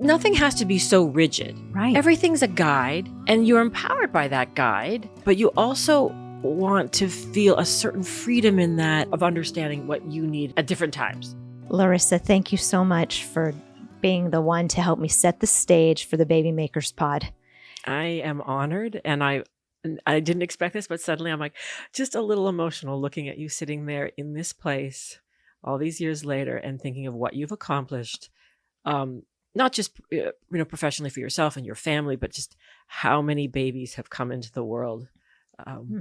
nothing has to be so rigid. Right. Everything's a guide, and you're empowered by that guide, but you also want to feel a certain freedom in that of understanding what you need at different times. Larissa, thank you so much for being the one to help me set the stage for the Baby Makers Pod. I am honored, and I didn't expect this, but suddenly I'm like just a little emotional looking at you sitting there in this place all these years later and thinking of what you've accomplished, not just professionally for yourself and your family, but just how many babies have come into the world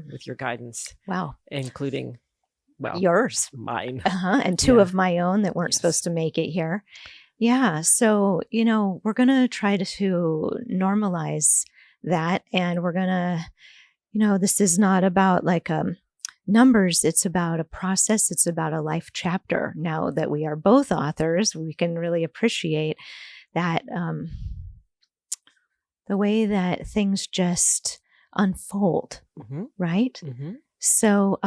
with your guidance. Wow. Including, well, yours, mine. And two of my own that weren't supposed to make it here. Yeah. So, we're going to try to normalize that. And we're going to, this is not about like numbers. It's about a process. It's about a life chapter. Now that we are both authors, we can really appreciate that the way that things just unfold, right? Mm-hmm. So,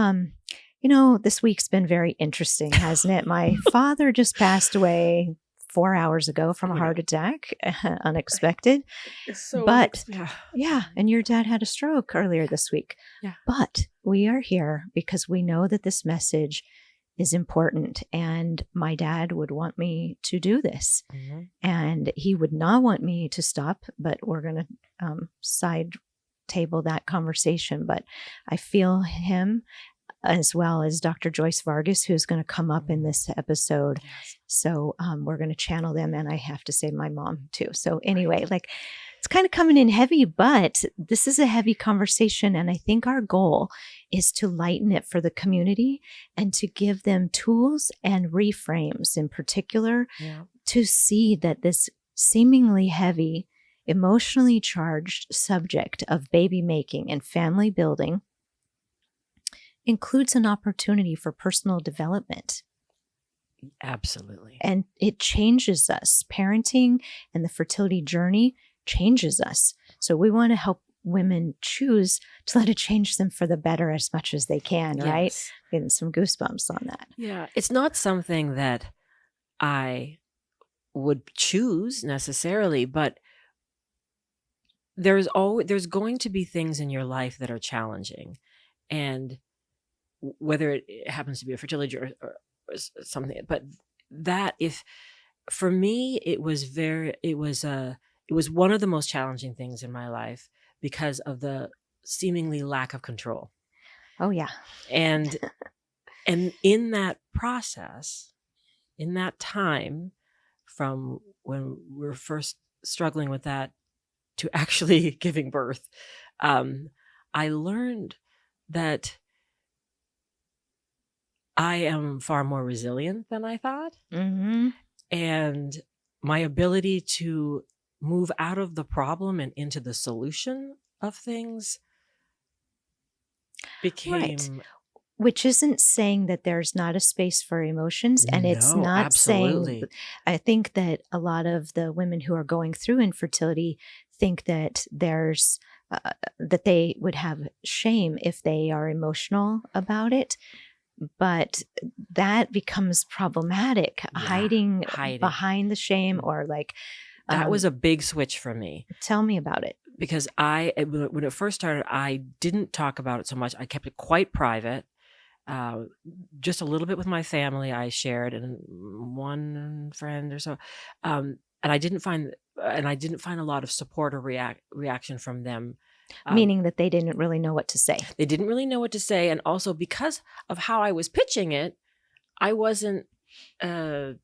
this week's been very interesting, hasn't it? My father just passed away 4 hours ago from a heart attack, unexpected. Yeah. And your dad had a stroke earlier this week. Yeah. But we are here because we know that this message is important, and my dad would want me to do this, and he would not want me to stop, but we're going to side table that conversation. But I feel him, as well as Dr. Joyce Vargyas, who's going to come up in this episode. Yes. So we're going to channel them. And I have to say my mom too. So anyway, it's kind of coming in heavy, but this is a heavy conversation. And I think our goal is to lighten it for the community and to give them tools and reframes in particular to see that this seemingly heavy, emotionally charged subject of baby making and family building includes an opportunity for personal development. Absolutely. And it changes us. Parenting and the fertility journey changes us. So we want to help women choose to let it change them for the better as much as they can, right? Getting some goosebumps on that. Yeah. It's not something that I would choose necessarily, but there's going to be things in your life that are challenging. And whether it happens to be a fertility or something, but that for me, it was one of the most challenging things in my life because of the seemingly lack of control. Oh yeah. And in that process, in that time from when we were first struggling with that to actually giving birth, I learned that I am far more resilient than I thought. Mm-hmm. And my ability to move out of the problem and into the solution of things became... Right. Which isn't saying that there's not a space for emotions. And it's not saying... I think that a lot of the women who are going through infertility think that there's... that they would have shame if they are emotional about it. But that becomes problematic, hiding behind the shame or that was a big switch for me. Tell me about it. Because when it first started, I didn't talk about it so much. I kept it quite private. Just a little bit with my family I shared and one friend or so. And I didn't find a lot of support or reaction from them. Meaning that they didn't really know what to say. They didn't really know what to say. And also because of how I was pitching it, I wasn't sort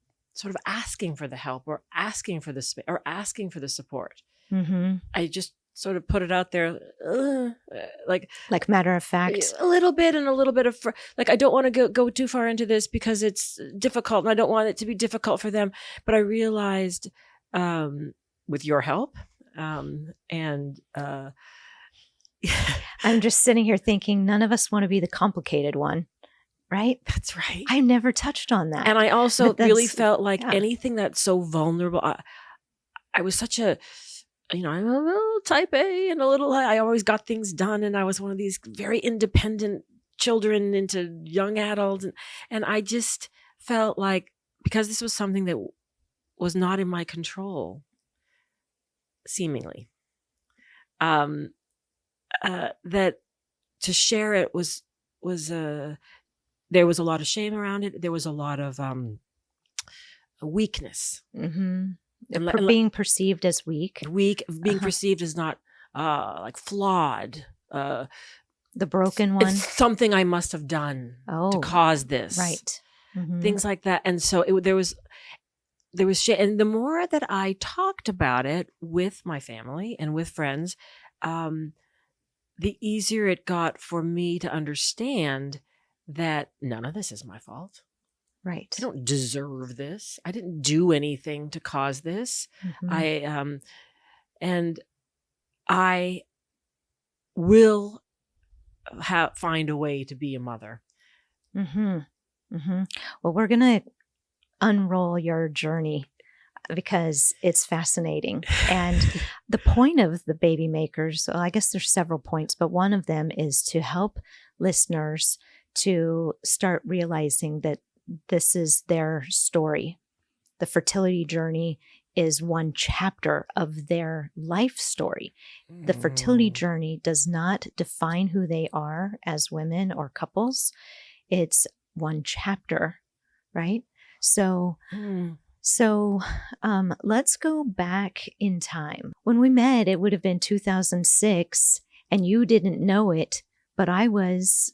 of asking for the help or asking for the or asking for the support. Mm-hmm. I just sort of put it out there, like matter of fact, a little bit and a little bit of I don't want to go too far into this because it's difficult and I don't want it to be difficult for them. But I realized with your help and I'm just sitting here thinking none of us want to be the complicated one, right? That's right. I never touched on that. And I also really felt like anything that's so vulnerable. I was such a, I'm a little type A and I always got things done. And I was one of these very independent children into young adults. And I just felt like, because this was something that was not in my control, seemingly. That to share it was there was a lot of shame around it. There was a lot of weakness. Mm-hmm. And Being perceived as weak. Being perceived as not like flawed. The broken one. It's something I must have done to cause this. Right. Mm-hmm. Things like that. And so there was shame. And the more that I talked about it with my family and with friends, the easier it got for me to understand that none of this is my fault. Right. I don't deserve this. I didn't do anything to cause this. Mm-hmm. I will find a way to be a mother. Mm-hmm. Mm-hmm. Well, we're going to unroll your journey because it's fascinating. And the point of the Baby Makers, well, I guess there's several points, but one of them is to help listeners to start realizing that this is their story. The fertility journey is one chapter of their life story. The fertility journey does not define who they are as women or couples. It's one chapter, right? So let's go back in time. When we met, it would have been 2006, and you didn't know it, but I was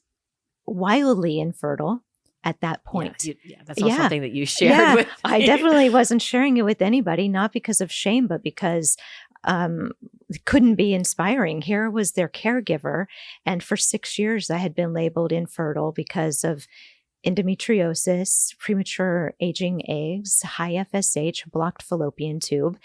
wildly infertile at that point. That's not something that you shared with me. I definitely wasn't sharing it with anybody, not because of shame, but because it couldn't be inspiring. Here was their caregiver, and for 6 years I had been labeled infertile because of endometriosis, premature aging eggs, high FSH, blocked fallopian tube.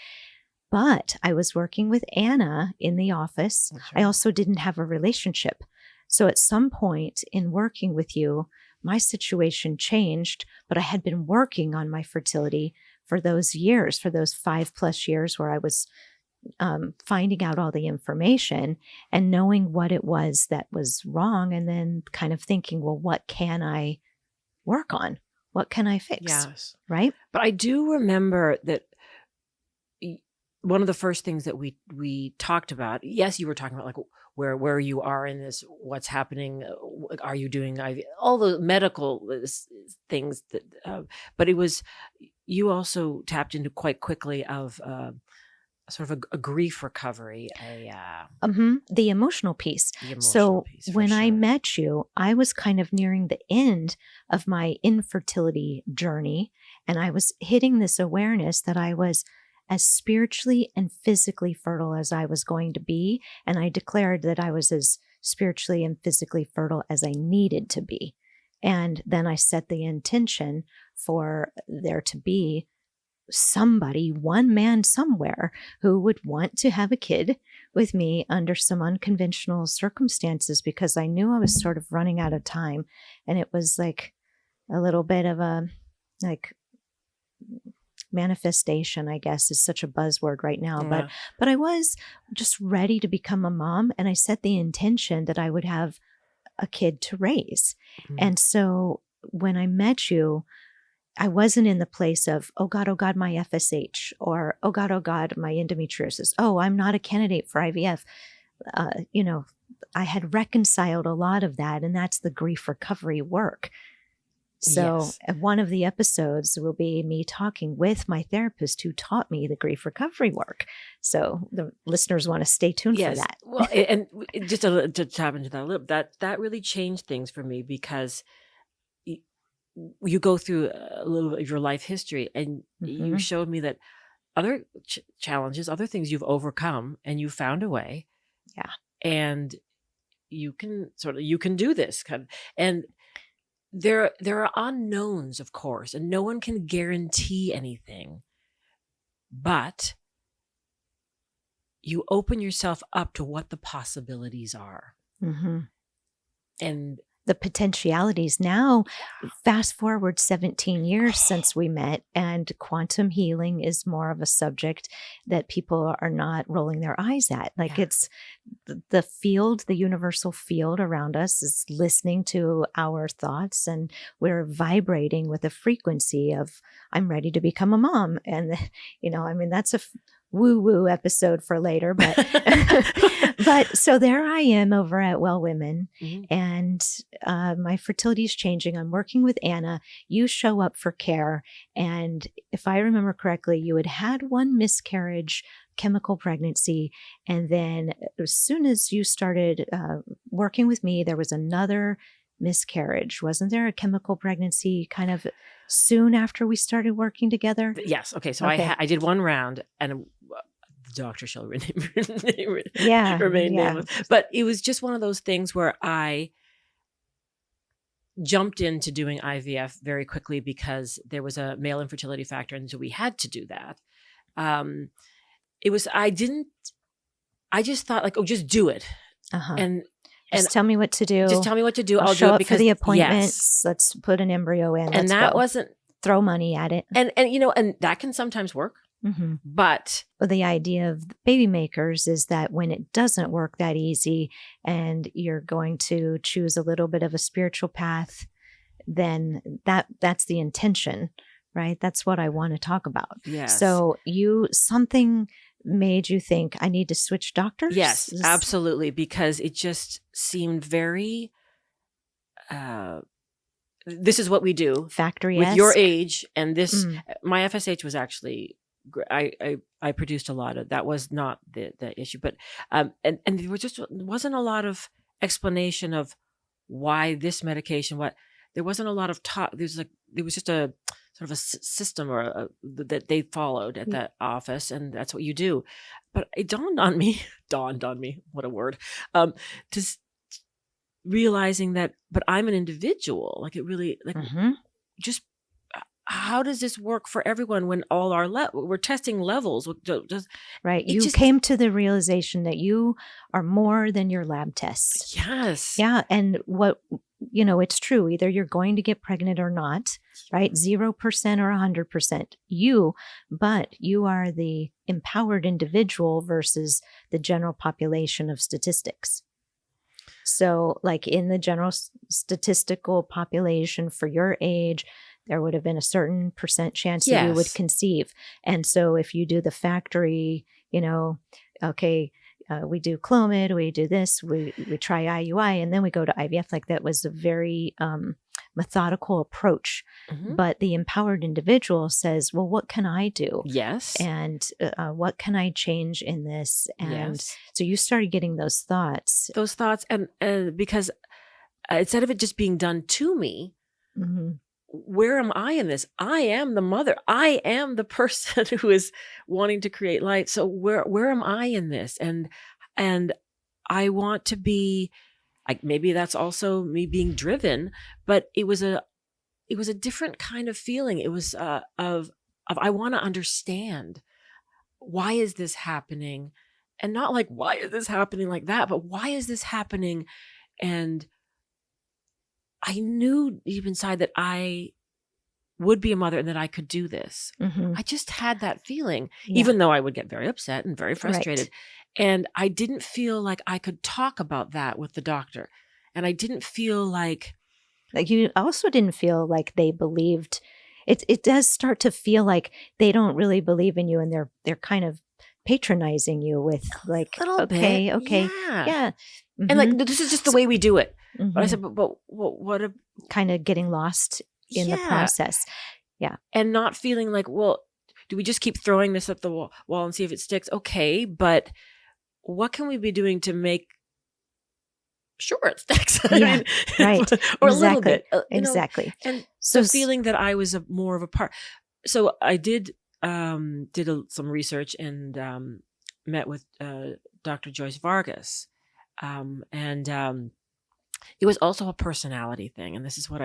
But I was working with Anna in the office. Right. I also didn't have a relationship. So at some point in working with you, my situation changed, but I had been working on my fertility for those years, for those 5+ years where I was finding out all the information and knowing what it was that was wrong, and then kind of thinking, well, what can I work on? What can I fix? Yes. Right? But I do remember that one of the first things that we talked about, yes, you were talking about like where you are in this, what's happening, are you doing IVF, all the medical things that, but it was, you also tapped into quite quickly of sort of a grief recovery, the emotional piece. When I met you, I was kind of nearing the end of my infertility journey, and I was hitting this awareness that I was as spiritually and physically fertile as I was going to be. And I declared that I was as spiritually and physically fertile as I needed to be. And then I set the intention for there to be somebody, one man somewhere, who would want to have a kid with me under some unconventional circumstances, because I knew I was sort of running out of time. And it was like a little bit of a manifestation, I guess, is such a buzzword right now. Yeah. But I was just ready to become a mom, and I set the intention that I would have a kid to raise. Mm-hmm. And so when I met you, I wasn't in the place of, oh God, my FSH, or oh God, my endometriosis. Oh, I'm not a candidate for IVF. I had reconciled a lot of that, and that's the grief recovery work. So one of the episodes will be me talking with my therapist who taught me the grief recovery work. So the listeners want to stay tuned for that. Well, and just to tap into that a little, that really changed things for me, because you go through a little of your life history, and you showed me that other challenges, other things you've overcome, and you found a way. Yeah. And you can do this and there are unknowns, of course, and no one can guarantee anything, but you open yourself up to what the possibilities are. Mm-hmm. And the potentialities. Now, fast forward 17 years since we met, and quantum healing is more of a subject that people are not rolling their eyes at. It's the field, the universal field around us is listening to our thoughts, and we're vibrating with a frequency of, I'm ready to become a mom. And, that's woo episode for later, but but so there I am over at Well Women, and my fertility is changing. I'm working with Anna. You show up for care, and if I remember correctly, you had one miscarriage, chemical pregnancy, and then as soon as you started working with me, there was another miscarriage. Wasn't there a chemical pregnancy kind of soon after we started working together? Yes. Okay. So I did one round, and the doctor shall remain nameless. But it was just one of those things where I jumped into doing IVF very quickly because there was a male infertility factor, and so we had to do that. I just thought like, oh, just do it. And just tell me what to do. Just tell me what to do. I'll show up for the appointments. Yes. Let's put an embryo in. And that wasn't throw money at it. And and that can sometimes work. But the idea of baby makers is that when it doesn't work that easy and you're going to choose a little bit of a spiritual path, then that's the intention, right? That's what I want to talk about. Yes. So something made you think I need to switch doctors? Yes, absolutely. Because it just seemed very, this is what we do. Factory-esque. With your age. And this, my FSH was actually, I produced a lot of, that was not the issue. But, and there wasn't a lot of explanation of why this medication, there wasn't a lot of talk. There was just a sort of a system that they followed at that office, and that's what you do. But it dawned on me, what a word, just realizing that, but I'm an individual. Like it really, like just how does this work for everyone when all our we're testing levels? Right. You came to the realization that you are more than your lab tests. Yes. Yeah. And it's true. Either you're going to get pregnant or not, right? 0% or 100%. But you are the empowered individual versus the general population of statistics. So like in the general statistical population for your age, there would have been a certain percent chance that you would conceive. And so if you do the factory, we do Clomid, we do this, we try IUI, and then we go to IVF. Like that was a very methodical approach. But the empowered individual says, well, what can I do? Yes. And what can I change in this? And so you started getting those thoughts. And because instead of it just being done to me, where am I in this? I am the mother. I am the person who is wanting to create life. So where am I in this? And I want to be, maybe that's also me being driven, but it was a different kind of feeling. It was of I want to understand, why is this happening? And not like, why is this happening like that, but why is this happening? And I knew deep inside that I would be a mother and that I could do this. I just had that feeling, even though I would get very upset and very frustrated. Right. And I didn't feel like I could talk about that with the doctor. And I didn't feel like you also didn't feel like they believed. It does start to feel like they don't really believe in you, and they're kind of patronizing you with like, okay, yeah. And like, this is just the way we do it. But I said, but what a kind of getting lost in the process. Yeah. And not feeling like, well, do we just keep throwing this at the wall and see if it sticks? Okay. But what can we be doing to make sure it sticks? Right. Or a little bit. Exactly. And so feeling that I was more of a part. So I did some research and met with Dr. Joyce Vargyas. It was also a personality thing. And this is what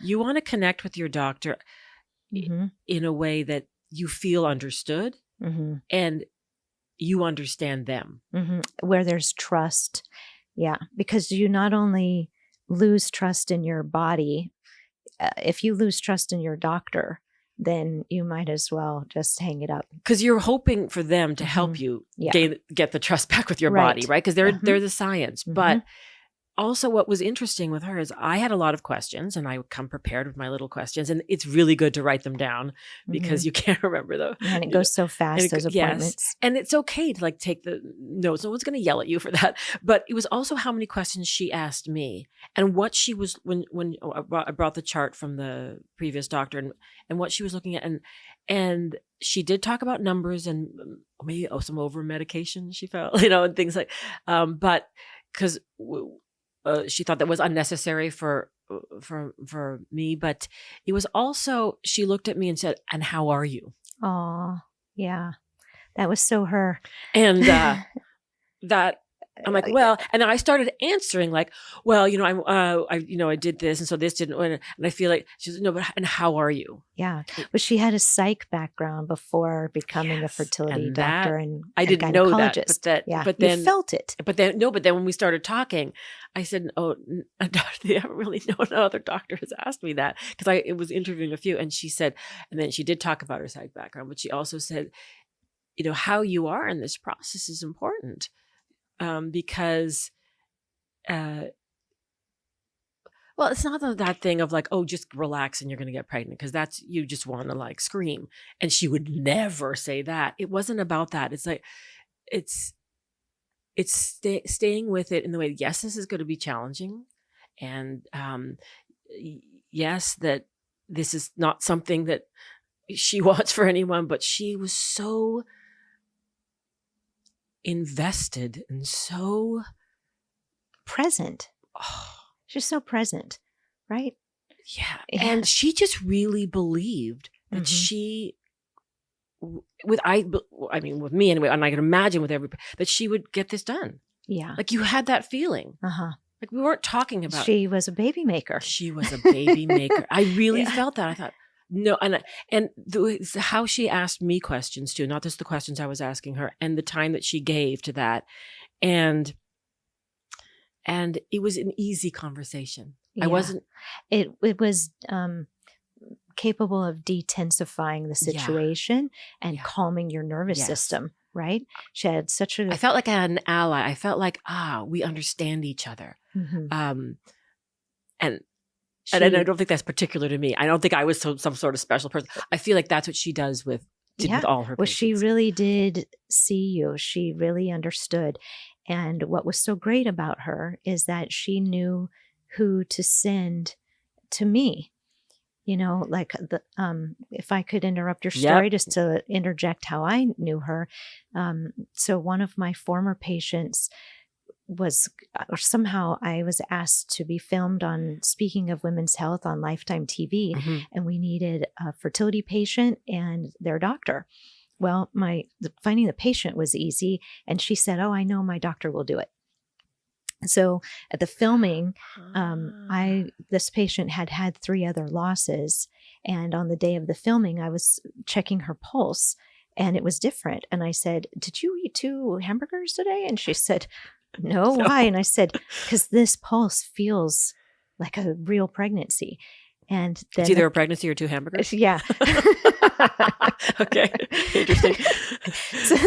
you want to connect with your doctor in a way that you feel understood and you understand them. Where there's trust. Yeah. Because you not only lose trust in your body, if you lose trust in your doctor, then you might as well just hang it up. Because you're hoping for them to help you get the trust back with your body, right? Because they're the science. But also what was interesting with her is I had a lot of questions, and I would come prepared with my little questions, and it's really good to write them down because you can't remember them. And it goes so fast, those appointments. Yes. And it's okay to like take the notes. No one's going to yell at you for that. But it was also how many questions she asked me, and what she was, when I brought the chart from the previous doctor, and what she was looking at. And she did talk about numbers and maybe some over medication she felt, and things like, but because she thought that was unnecessary for me, but it was also, she looked at me and said, "And how are you?" Oh, yeah. That was so her. And that I'm like, well, and then I started answering like, well, I did this, and so this didn't, and I feel like she's no, but and how are you? Yeah, but she had a psych background before becoming a fertility doctor, and I didn't know that, but then you felt it. But then when we started talking, I said, "Oh, I haven't really known another doctor has asked me that," because I was interviewing a few, and she said, and then she did talk about her psych background, but she also said, how you are in this process is important. Because, well, it's not that thing of like, oh, just relax and you're going to get pregnant, because that's, you just want to like scream. And she would never say that. It wasn't about that. It's like, it's staying with it in the way, yes, this is going to be challenging. And yes, that this is not something that she wants for anyone, but she was so invested and so present. Oh, she's so present, right? Yeah. And she just really believed that she, with me anyway, and I can imagine with everybody, that she would get this done. Yeah. Like, you had that feeling. Like, we weren't talking about, she was a baby maker. She was a baby maker. I really felt that. I thought, no, and how she asked me questions too, not just the questions I was asking her, and the time that she gave to that, and it was an easy conversation. Yeah. I wasn't. It was capable of detensifying the situation and calming your nervous system. Right? She had such a. I felt like I had an ally. I felt like we understand each other. And I don't think that's particular to me. I don't think I was some sort of special person. I feel like that's what she does with all her patients. Well, she really did see you. She really understood. And what was so great about her is that she knew who to send to me. Like if I could interrupt your story just to interject how I knew her. So one of my former patients somehow I was asked to be filmed on Speaking of Women's Health on Lifetime TV, and we needed a fertility patient and their doctor. Well, finding the patient was easy, and she said, "Oh, I know my doctor will do it." So at the filming, this patient had 3 other losses, and on the day of the filming, I was checking her pulse, and it was different. And I said, "Did you eat 2 hamburgers today?" And she said, "No, why?" And I said, "Because this pulse feels like a real pregnancy." And then it's either a pregnancy or 2 hamburgers. Yeah. Okay. Interesting.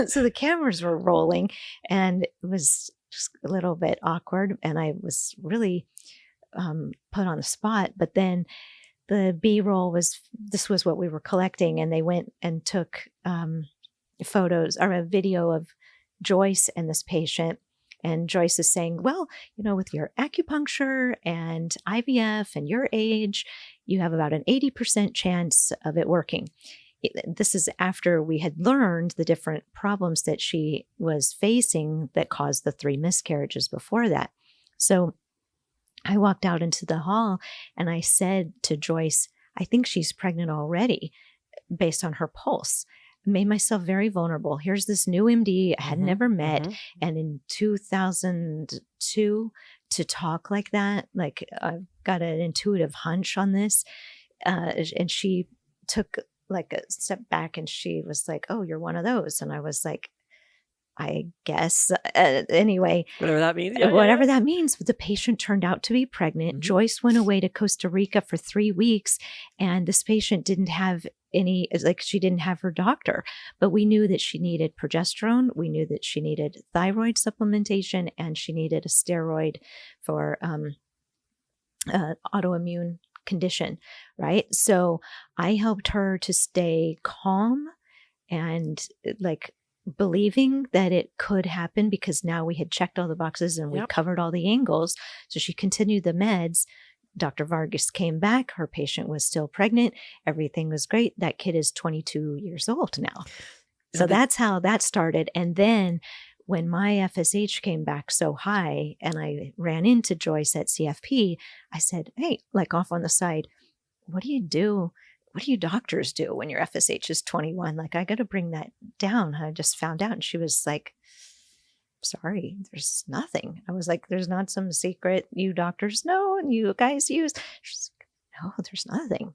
So the cameras were rolling, and it was just a little bit awkward, and I was really put on the spot. But then the B-roll this was what we were collecting, and they went and took photos or a video of Joyce and this patient. And Joyce is saying, "Well, with your acupuncture and IVF and your age, you have about an 80% chance of it working." This is after we had learned the different problems that she was facing that caused the 3 miscarriages before that. So I walked out into the hall and I said to Joyce, "I think she's pregnant already based on her pulse." Made myself very vulnerable. Here's this new MD I had never met. And in 2002, to talk like that, like I've got an intuitive hunch on this. And she took like a step back and she was like, "Oh, you're one of those." And I was like, I guess. Anyway, Whatever that means. Yeah, yeah, whatever that means, the patient turned out to be pregnant. Joyce went away to Costa Rica for 3 weeks, and this patient didn't have any, like, she didn't have her doctor, but we knew that she needed progesterone. We knew that she needed thyroid supplementation, and she needed a steroid for autoimmune condition, right? So I helped her to stay calm and like believing that it could happen, because now we had checked all the boxes and we covered all the angles. So she continued the meds. Dr. Vargyas came back. Her patient was still pregnant. Everything was great. That kid is 22 years old now. So that's how that started. And then when my FSH came back so high and I ran into Joyce at CFP, I said, hey, like off on the side, what do you do? What do you doctors do when your FSH is 21? Like, I got to bring that down. I just found out. And she was like, sorry, there's nothing. I was like, there's not some secret you doctors know and you guys use. She's like, no, there's nothing.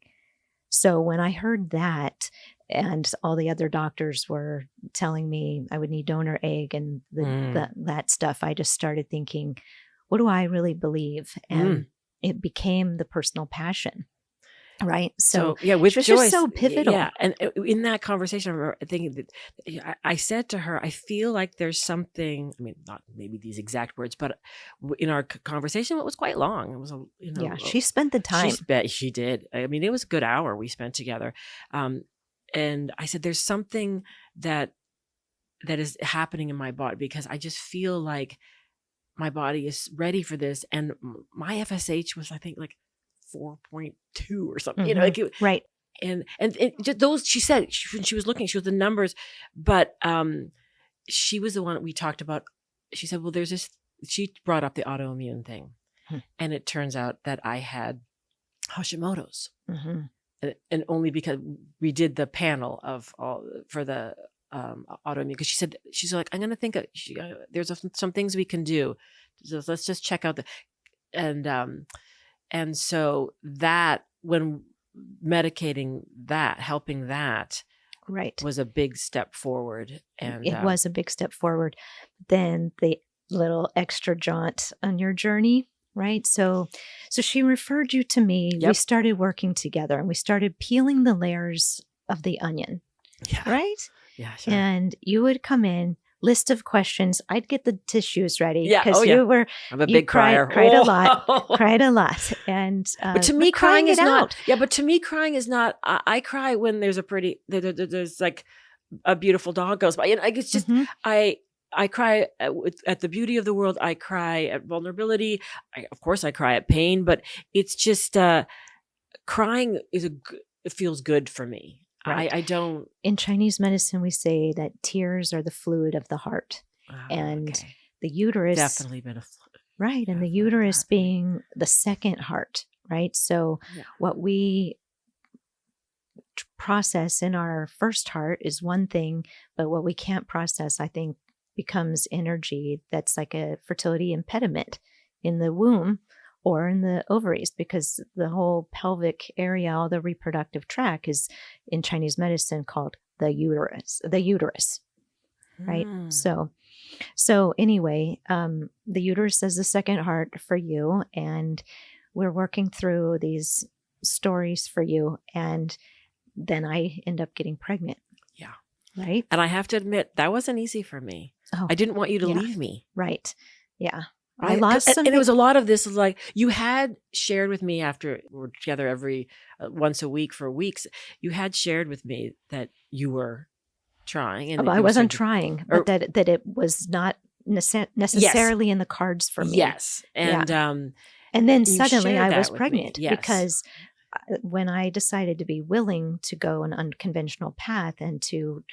So when I heard that, and all the other doctors were telling me I would need donor egg and that stuff, I just started thinking, what do I really believe? And it became the personal passion. Right. So yeah, with Joyce, just so pivotal. Yeah. And in that conversation, I remember thinking that I said to her, I feel like there's something, I mean, not maybe these exact words, but in our conversation, it was quite long. It was, She spent the time. She did. I mean, it was a good hour we spent together. And I said, there's something that is happening in my body, because I just feel like my body is ready for this. And my FSH was, I think, like 4.2 or something, like right. And just those, she said, when she was looking, she was the numbers, but she was the one we talked about. She said, well, there's this, she brought up the autoimmune thing. And it turns out that I had Hashimotos. And only because we did the panel of all for the autoimmune, because she said, she's like, I'm going to think of, there's some things we can do. So let's just check out and so that, when medicating that, helping that, right, was a big step forward. And it was a big step forward. Then the little extra jaunt on your journey, right? So she referred you to me. We started working together and we started peeling the layers of the onion, right? Yeah, sure. And you would come in, list of questions. I'd get the tissues ready because you were. I'm a big crier. Cried a lot, and but to me, crying is not. Yeah, but to me, crying is not. I cry when there's a pretty. There's like a beautiful dog goes by, and it's just I cry at the beauty of the world. I cry at vulnerability. Of course, I cry at pain, but it's just crying is it feels good for me. Right. I don't. In Chinese medicine, we say that tears are the fluid of the heart, and the uterus definitely been a fluid. Right, and the uterus being the second heart, right? So what we process in our first heart is one thing, but what we can't process, I think, becomes energy that's like a fertility impediment in the womb or in the ovaries, because the whole pelvic area, all the reproductive tract, is in Chinese medicine called the uterus, right? So anyway, the uterus is the second heart for you, and we're working through these stories for you, and then I end up getting pregnant. Yeah. Right. And I have to admit, that wasn't easy for me. I didn't want you to leave me. Right. Yeah. I lost something. And it was a lot of this, like, you had shared with me after we were together every once a week for weeks, you had shared with me that you were trying. And I wasn't trying, but that it was not necessarily in the cards for me. Yes. And then suddenly I was pregnant because when I decided to be willing to go an unconventional path and to,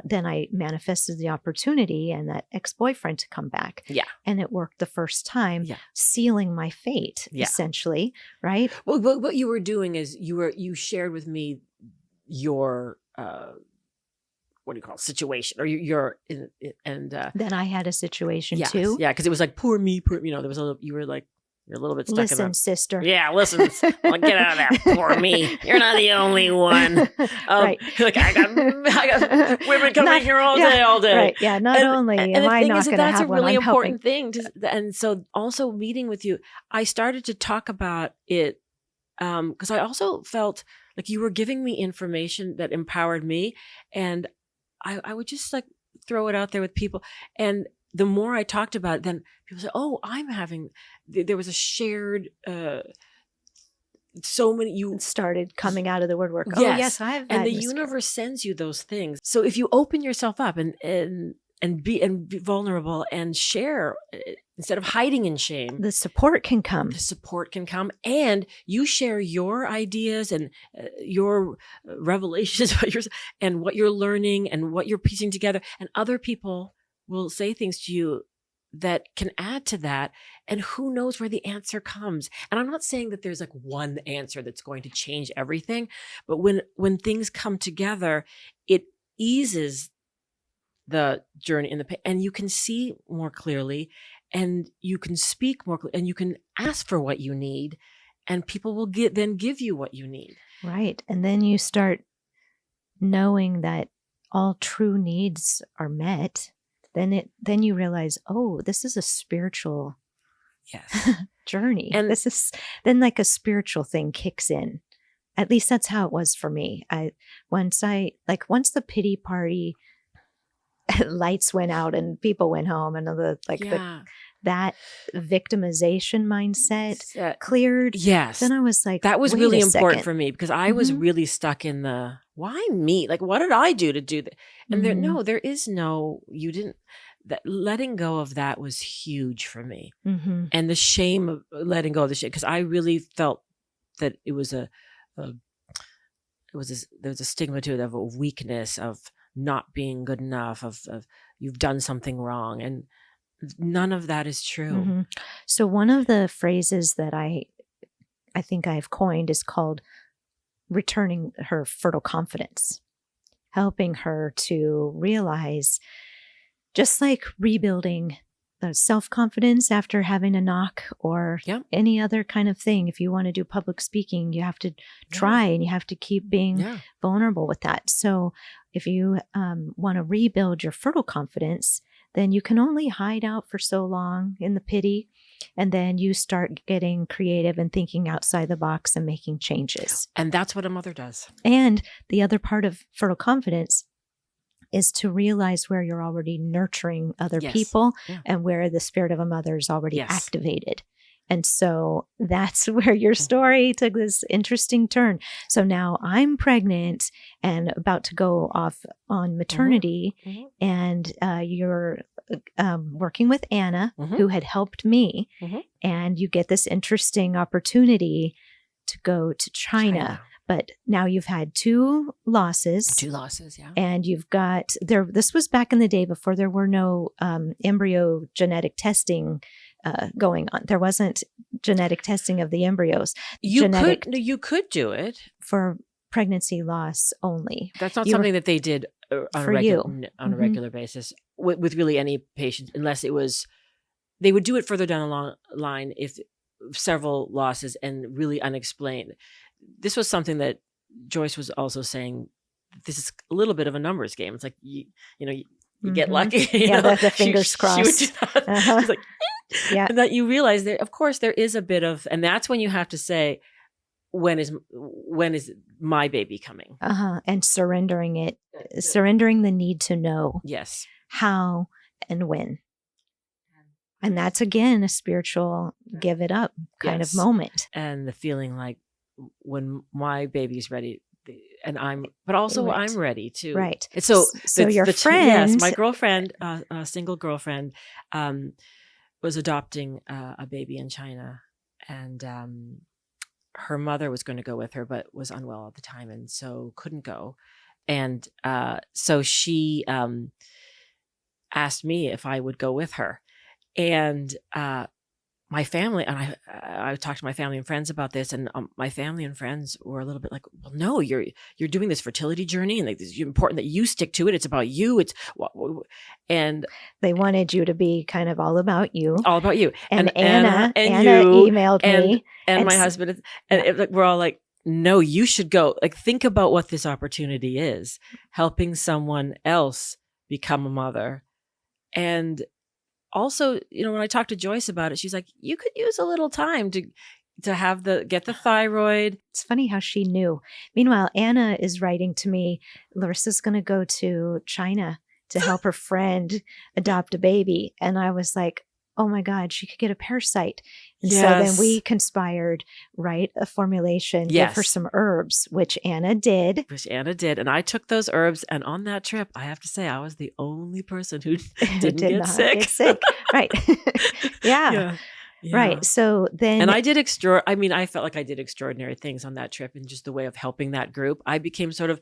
then I manifested the opportunity and that ex-boyfriend to come back. Yeah. And it worked the first time, sealing my fate, essentially. Right. Well, what you were doing is you shared with me your, what do you call it, situation, or and then I had a situation yes, too. Yeah. Cause it was like, poor me, there was you were like, You're a little bit stuck in Listen, that. sister. Yeah, listen. Well, get out of there. Poor me. You're not the only one. Right. Like I got women coming here all day. Right. Yeah. Not only am I not going to have one, really I'm important helping. thing. And so also meeting with you, I started to talk about it because I also felt like you were giving me information that empowered me, and I would just like throw it out there with people. And the more I talked about it, then people say, "Oh, I'm having." There was a shared. So many you started coming out of the woodwork. Yes. Oh yes, I've and the universe sends you those things. So if you open yourself up and be vulnerable and share instead of hiding in shame, the support can come. The support can come, and you share your ideas and your revelations and what you're learning and what you're piecing together, and other people will say things to you that can add to that, and who knows where the answer comes. And I'm not saying that there's like one answer that's going to change everything, but when things come together, it eases the journey in the and you can see more clearly, and you can speak more clearly, and you can ask for what you need, and people will then give you what you need. Right. And then you start knowing that all true needs are met. Then you realize, oh, this is a spiritual journey. And this is then like a spiritual thing kicks in. At least that's how it was for me. Once the pity party lights went out and people went home, and that victimization mindset cleared. Yes. Then I was like, that was really important for me, because I was really stuck in the, why me? Like, what did I do to do that? And there is no, you didn't, that letting go of that was huge for me. And the shame of letting go of the shame, because I really felt that it was there was a stigma to it of a weakness, of not being good enough, of you've done something wrong, and none of that is true. So one of the phrases that I think I've coined is called returning her fertile confidence, helping her to realize, just like rebuilding the self-confidence after having a knock or any other kind of thing. If you want to do public speaking, you have to try and you have to keep being vulnerable with that. So if you want to rebuild your fertile confidence, then you can only hide out for so long in the pity. And then you start getting creative and thinking outside the box and making changes. And that's what a mother does. And the other part of fertile confidence is to realize where you're already nurturing other people and where the spirit of a mother is already activated. And so that's where your story took this interesting turn. So now I'm pregnant and about to go off on maternity, and you're working with Anna, who had helped me, and you get this interesting opportunity to go to China. But now you've had two losses. And you've got this was back in the day before there were no embryo genetic testing going on. There wasn't genetic testing of the embryos. You could do it for pregnancy loss only. That's not something that they did on a regular basis with really any patient, unless it was, they would do it further down the line if several losses and really unexplained. This was something that Joyce was also saying. This is a little bit of a numbers game. It's like you get lucky. The fingers crossed. She would do that. She's like, and that you realize that, of course, there is a bit of, and that's when you have to say, when is my baby coming? And surrendering it, surrendering the need to know. Yes. How and when. And that's, again, a spiritual give it up kind of moment. And the feeling like, when my baby's ready, and I'm ready too. Right. And so your friend, my girlfriend, a single girlfriend, was adopting a baby in China, and her mother was going to go with her, but was unwell at the time, and so couldn't go. And so she asked me if I would go with her, and my family, and I talked to my family and friends about this, and my family and friends were a little bit like, well, no, you're doing this fertility journey, and like, it's important that you stick to it. It's about you. And they wanted you to be kind of all about you. All about you. And Anna emailed me. And my husband. And we're all like, no, you should go. Like, think about what this opportunity is, helping someone else become a mother. And also, when I talked to Joyce about it, she's like, you could use a little time to get the thyroid. It's funny how she knew. Meanwhile, Anna is writing to me, Larissa's going to go to China to help her friend adopt a baby. And I was like, oh my God, she could get a parasite. And so then we conspired, write a formulation, give her some herbs, which Anna did. And I took those herbs. And on that trip, I have to say, I was the only person who did not get sick. Right. Yeah. Right. So then. And I did I felt like I did extraordinary things on that trip, in just the way of helping that group. I became sort of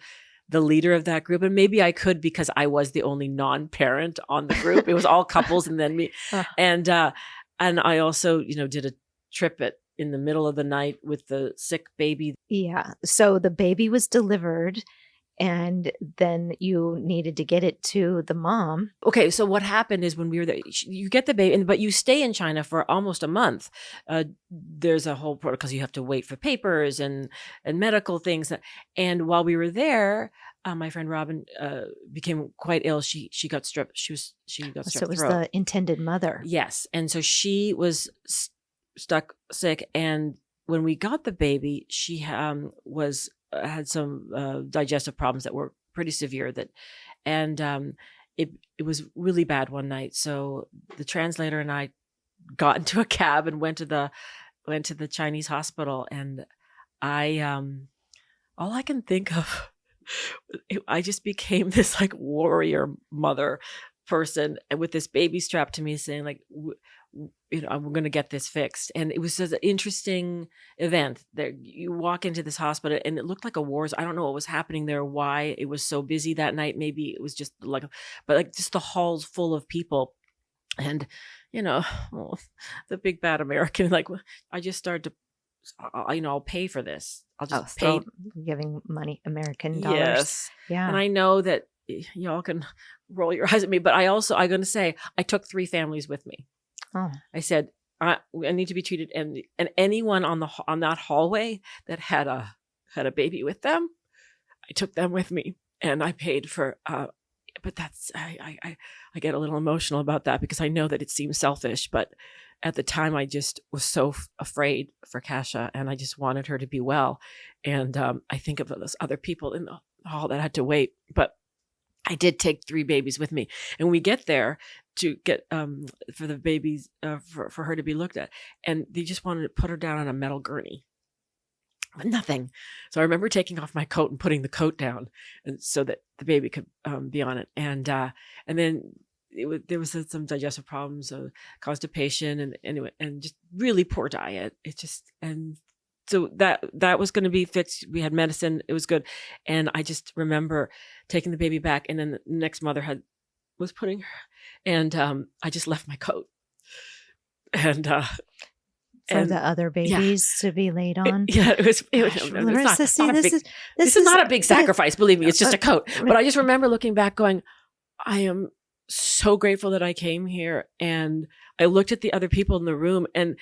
the leader of that group. And maybe I could, because I was the only non-parent on the group. It was all couples and then me. And I also, did a trip in the middle of the night with the sick baby. Yeah. So the baby was delivered, and then you needed to get it to the mom. Okay. So what happened is, when we were there, you get the baby, but you stay in China for almost a month. There's a whole protocol, because you have to wait for papers and medical things. And while we were there, my friend Robin became quite ill. She got strep. She got strep. So it was throat. the intended mother. Yes. And so she was stuck sick. And when we got the baby, she had some digestive problems that were pretty severe. It was really bad one night. So the translator and I got into a cab and went to the Chinese hospital. And all I can think of, I just became this like warrior mother person, and with this baby strapped to me, saying like, I'm going to get this fixed. And it was just an interesting event. There, you walk into this hospital, and it looked like a war zone. I don't know what was happening there, why it was so busy that night. Maybe it was just just the halls full of people. And, the big bad American, like, I just started to, I'll pay for this. I'll just pay. Giving money, American dollars. Yes. Yeah. And I know that y'all can roll your eyes at me, but I'm going to say, I took 3 families with me. Oh. I said, I need to be treated. And anyone on that hallway that had a baby with them, I took them with me, and I paid for, but that's, I get a little emotional about that, because I know that it seems selfish, but at the time I just was so afraid for Kasha, and I just wanted her to be well. And I think of those other people in the hall that had to wait, but I did take 3 babies with me. And we get there to get for the babies, for her to be looked at, and they just wanted to put her down on a metal gurney. But nothing. So I remember taking off my coat and putting the coat down, and so that the baby could be on it. And then there was some digestive problems, constipation, and just really poor diet. So that was going to be fixed. We had medicine. It was good. And I just remember taking the baby back, and then the next mother was putting her, and I just left my coat. And for the other babies to be laid on. It was Larissa, this is not a big sacrifice, believe me. It's just a coat. But I just remember looking back going, I am so grateful that I came here. And I looked at the other people in the room, and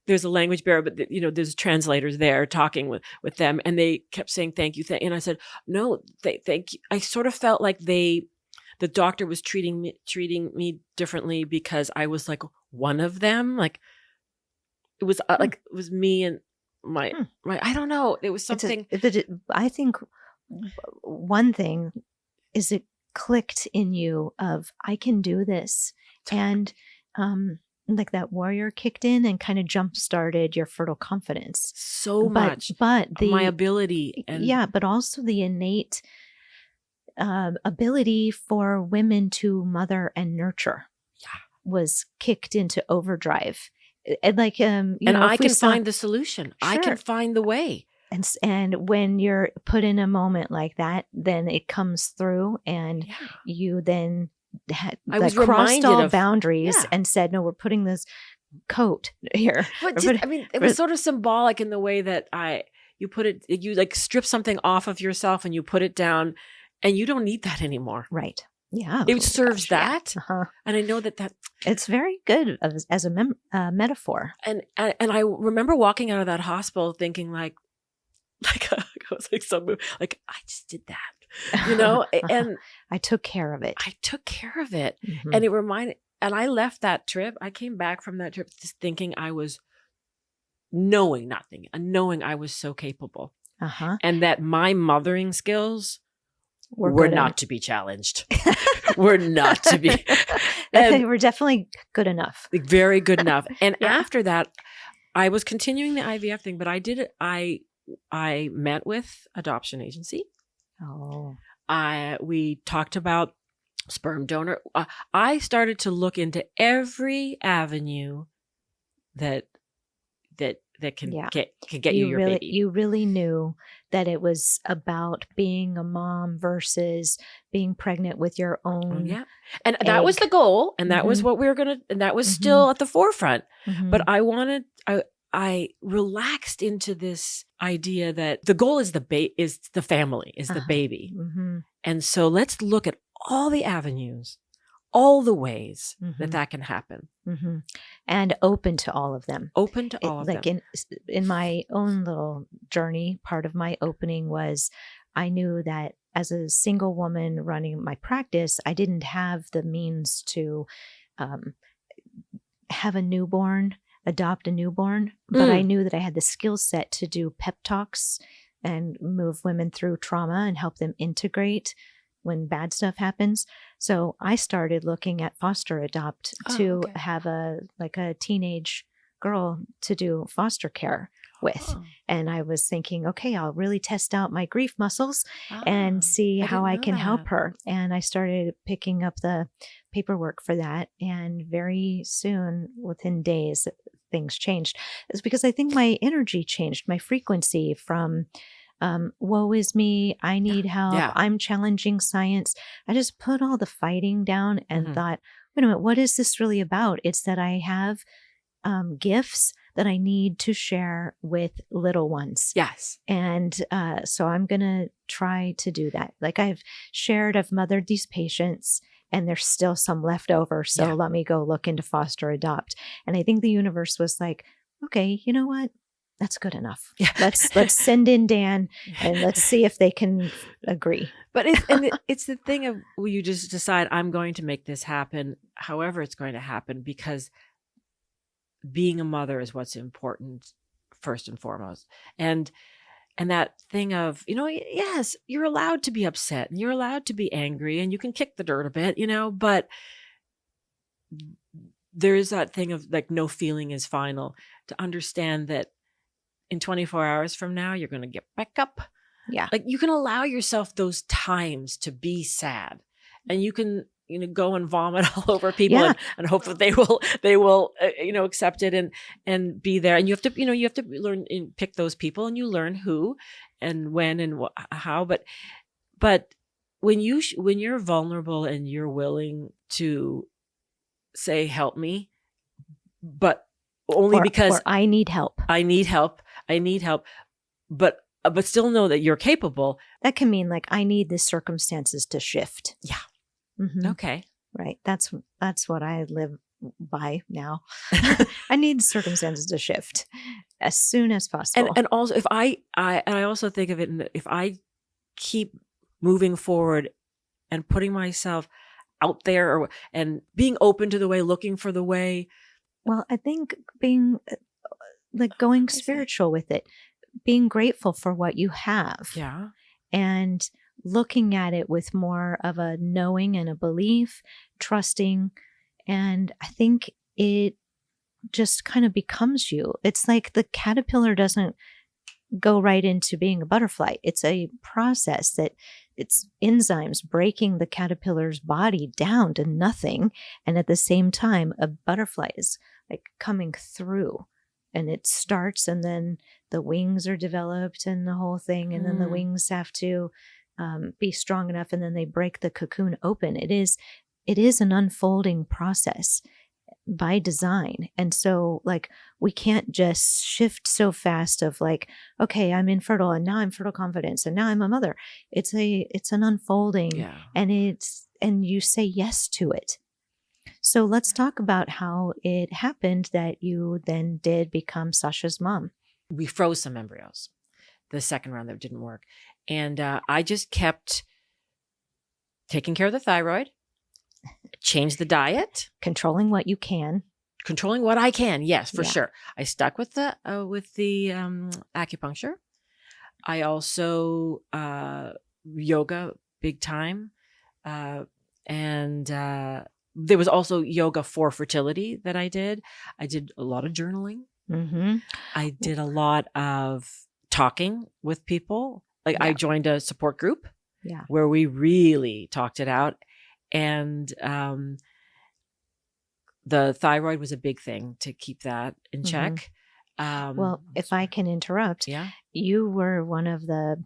there's a language barrier, but there's translators there talking with them, and they kept saying, thank you. And I said, no, thank you. I sort of felt like the doctor was treating me differently, because I was like one of them. Like, it was like, it was me and my, I don't know. It was something. I think one thing is, it clicked in you of, I can do this. And like that warrior kicked in and kind of jump started your fertile confidence so much. But my ability. But also the innate ability for women to mother and nurture was kicked into overdrive. And like, and I can find the solution. Sure. I can find the way. And when you're put in a moment like that, then it comes through, and you then crossed all boundaries and said, no, we're putting this coat here. But I mean, it was sort of symbolic in the way that you like strip something off of yourself and you put it down, and you don't need that anymore. Right. Yeah. It serves that. Yeah. Uh-huh. And I know that it's very good as a metaphor. And I remember walking out of that hospital thinking like I was like I just did that, you know, and I took care of it. Mm-hmm. And it reminded, and I left that trip. I came back from that trip just thinking knowing I was so capable, and that my mothering skills were not to be challenged. Were not to be. They were definitely good enough. Very good enough. And after that, I was continuing the IVF thing, but I met with adoption agency. Oh. We talked about sperm donor. I started to look into every avenue that can get you your baby. You really knew that it was about being a mom versus being pregnant with your own. Yeah. And that was the goal. And that was what we were and that was still at the forefront. But I relaxed into this idea that the goal is the family, is the baby. And so let's look at all the avenues, all the ways that can happen. And open to all of them. Open to all of them. Like in my own little journey, part of my opening was I knew that as a single woman running my practice, I didn't have the means to have a newborn, adopt a newborn, but I knew that I had the skill set to do pep talks and move women through trauma and help them integrate when bad stuff happens. So I started looking at foster adopt to have a teenage girl to do foster care with. And I was thinking, okay, I'll really test out my grief muscles and see how I can help her. And I started picking up the paperwork for that. And very soon, within days, things changed. It's because I think my energy changed, my frequency from woe is me, I need help, I'm challenging science. I just put all the fighting down and thought, wait a minute, what is this really about? It's that I have gifts that I need to share with little ones. Yes. And so I'm going to try to do that. Like I've mothered these patients and there's still some left over. So let me go look into foster adopt. And I think the universe was like, okay, you know what? That's good enough. Yeah. Let's send in Dan and let's see if they can agree. But it's the thing of where you just decide I'm going to make this happen, however it's going to happen, because being a mother is what's important first and foremost. And that thing of, yes, you're allowed to be upset and you're allowed to be angry and you can kick the dirt a bit, but there is that thing of like no feeling is final, to understand that in 24 hours from now, you're going to get back up. Yeah. Like you can allow yourself those times to be sad, and you can, go and vomit all over people and hope that they will, accept it and be there. And you have to learn and pick those people, and you learn who and when and how, but when you're vulnerable and you're willing to say, help me, but only because I need help. But still know that you're capable. That can mean like, I need the circumstances to shift. Yeah. Okay. Right. That's what I live by now. I need circumstances to shift as soon as possible. And also if I also think of it, if I keep moving forward and putting myself out there and being open to the way, looking for the way. Well, I think being like going spiritual with it, being grateful for what you have. Yeah. And looking at it with more of a knowing and a belief, trusting. And I think it just kind of becomes you. It's like the caterpillar doesn't go right into being a butterfly. It's a process that it's enzymes breaking the caterpillar's body down to nothing. And at the same time, a butterfly is like coming through. And it starts, and then the wings are developed and the whole thing. And then the wings have to be strong enough, and then they break the cocoon open. It is an unfolding process. by design. And so like, we can't just shift so fast of like, okay, I'm infertile and now I'm fertile confidence and now I'm a mother. It's an unfolding, Yeah. and you say yes to it. So let's talk about how it happened that you then did become Sasha's mom. We froze some embryos, the second round that didn't work. And I just kept taking care of the thyroid, changed the diet, Controlling what you can. controlling what I can. Yes, for Yeah. sure. I stuck with the acupuncture. I also yoga big time, and there was also yoga for fertility that I did. I did a lot of journaling. Mm-hmm. I did a lot of talking with people. Like I Yeah. joined a support group Yeah. where we really talked it out. And the thyroid was a big thing to keep that in check. Well, if I can interrupt, Yeah. you were one of the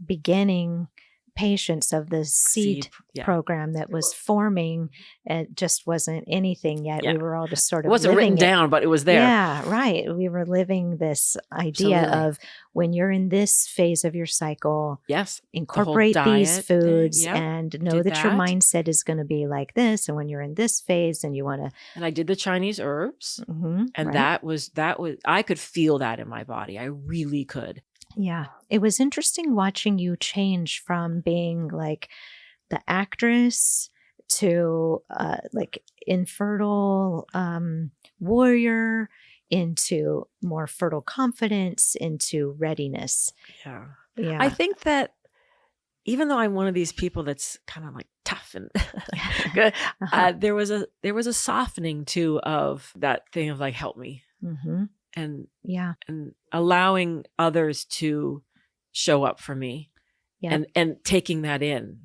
beginning patients of the seed Yeah. program that was forming. It just wasn't anything yet. Yeah. We were all just sort It of wasn't written living it. down, but it was there. Yeah, right. We were living this idea Absolutely. of when you're in this phase of your cycle, Yes. incorporate diet these thing, foods yeah. and know Did that your that. mindset is going to be like this. And when you're in this phase and you want to, And I did the Chinese herbs. And right? that was, I could feel that in my body. I really could. Yeah. It was interesting watching you change from being like the actress to like infertile warrior into more fertile confidence into readiness. Yeah. Yeah. I think that even though I'm one of these people that's kind of like tough and good, there was a softening too of that thing of like, help me. Mm-hmm. And yeah. And allowing others to show up for me. Yeah. And taking that in.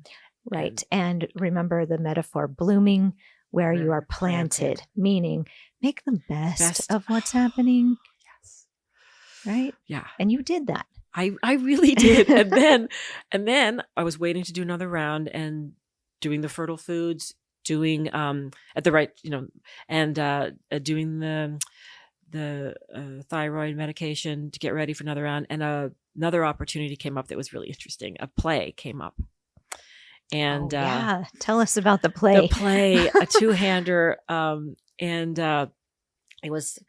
Right. And remember the metaphor, blooming where you are planted, meaning make the best of what's happening. Yes. Right? Yeah. And you did that. I really did. and then I was waiting to do another round and doing the fertile foods, doing at the right, and doing the thyroid medication to get ready for another round. And another opportunity came up that was really interesting. A play came up. And yeah, tell us about the play. The play, a two-hander, and it was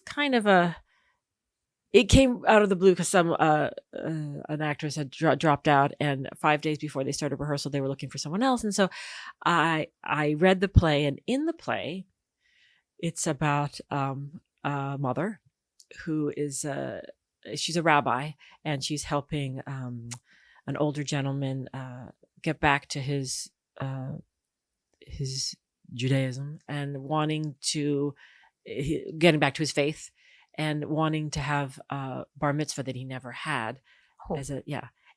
kind of it came out of the blue because an actress had dropped out, and 5 days before they started rehearsal, they were looking for someone else. And so I read the play, and in the play, it's about a mother who is she's a rabbi, and she's helping an older gentleman get back to his Judaism and getting back to his faith and wanting to have a bar mitzvah that he never had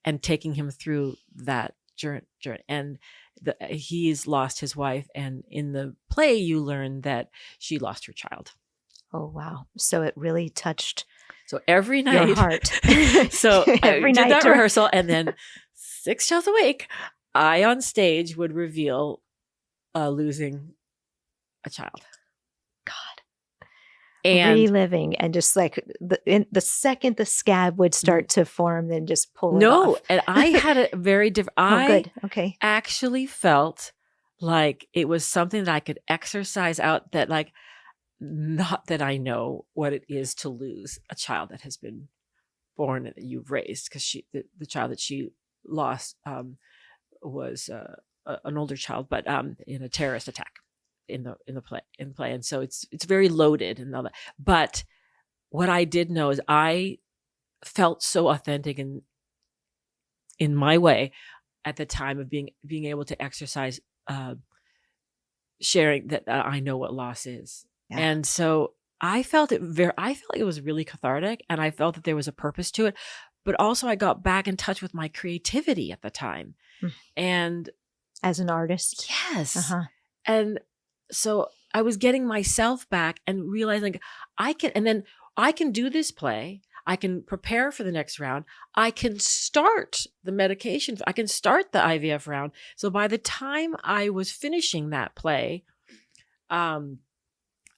and taking him through that journey. And he's lost his wife, and in the play you learn that she lost her child. Oh, wow. So it really touched so every night your heart. So every I did night that rehearsal, and then 6 shows a week, I on stage would reveal losing a child. God. And reliving, and just like the second the scab would start to form, then just pull it off. And I had a very different. Good. Okay. Actually felt like it was something that I could exercise out. That like, not that I know what it is to lose a child that has been born and that you've raised, because the child that she lost was an older child, but in a terrorist attack in the play. And so it's very loaded and all that. But what I did know is I felt so authentic in my way at the time of being able to exercise sharing that I know what loss is. Yeah. And so I felt it was really cathartic, and I felt that there was a purpose to it. But also I got back in touch with my creativity at the time. And as an artist. Yes. And so I was getting myself back and realizing I can do this play. I can prepare for the next round. I can start the medication. I can start the IVF round. So by the time I was finishing that play,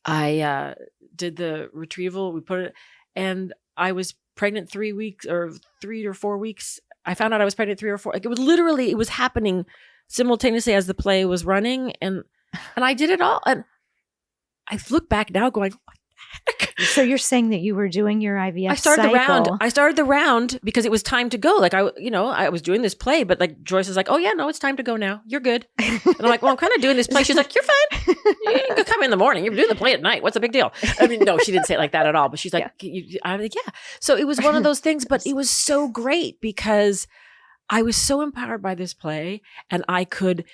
I did the retrieval. We put it, and I was pregnant 3 weeks or 3 or 4 weeks. I found out I was pregnant 3 or 4. Like, it was happening simultaneously as the play was running, and I did it all. And I look back now going, what the heck? So you're saying that you were doing your IVF I started cycle. the round. I started the round because it was time to go. Like, I was doing this play, but like Joyce is like, oh yeah, no, it's time to go now. You're good. And I'm like, well, I'm kind of doing this play. She's like, you're fine. You can come in the morning. You're doing the play at night. What's the big deal? I mean, no, she didn't say it like that at all. But she's like, I'm like, yeah. So it was one of those things, but it was so great because I was so empowered by this play, and I could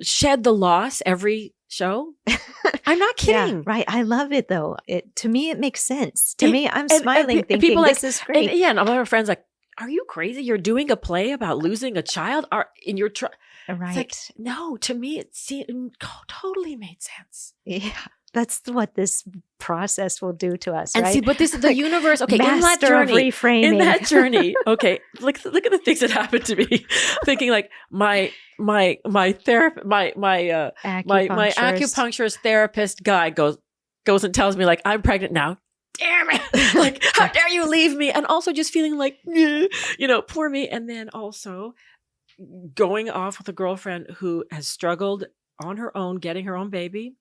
shed the loss every show. I'm not kidding. Yeah, right. I love it though. To me, it makes sense. To me, I'm smiling, thinking people this is great. And my friends like, are you crazy? You're doing a play about losing a child? In your right? Like, no, to me, it totally made sense. Yeah. That's what this process will do to us, and right? see, but this is the universe. Okay, Master in that journey, of reframing. In that journey, okay, look at the things that happened to me. Thinking like my therapist, my acupuncturist therapist guy goes and tells me like, I'm pregnant now. Damn it! Like, how dare you leave me? And also just feeling like, poor me. And then also going off with a girlfriend who has struggled on her own, getting her own baby.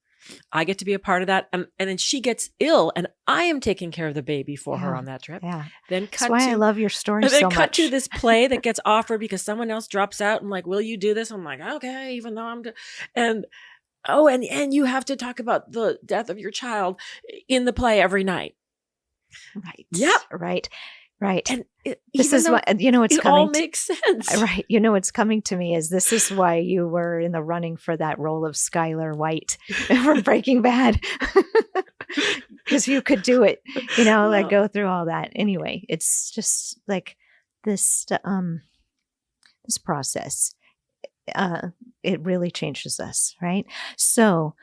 I get to be a part of that. And then she gets ill, and I am taking care of the baby for her on that trip. Yeah. Then That's why I love your story so much. And then cut to this play that gets offered because someone else drops out and like, will you do this? I'm like, okay, even though and you have to talk about the death of your child in the play every night. Right. Yep. Right. And this is what, it's it coming. All makes sense. Right. What's coming to me is this is why you were in the running for that role of Skylar White from Breaking Bad. Because you could do it, like go through all that. Anyway, it's just like this process. It really changes us, right? So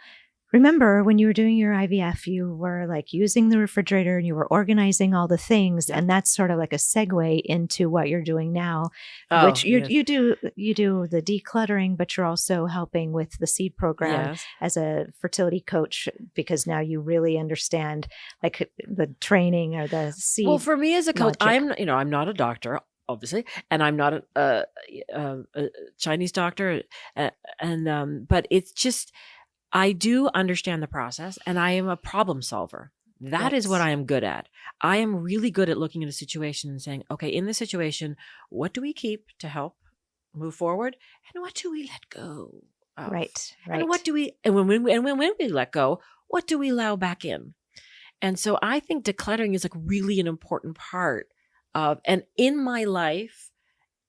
remember when you were doing your IVF, you were like using the refrigerator and you were organizing all the things. Yeah. And that's sort of like a segue into what you're doing now, which you do the decluttering, but you're also helping with the seed program as a fertility coach, because now you really understand like the training or the seed. Well, for me as a coach, logic. I'm not a doctor, obviously, and I'm not a Chinese doctor. But it's just, I do understand the process, and I am a problem solver. That is what I am good at. I am really good at looking at a situation and saying, okay, in this situation, what do we keep to help move forward? And what do we let go of? Right. And what do we, and when we let go, what do we allow back in? And so I think decluttering is like really an important part of, and in my life,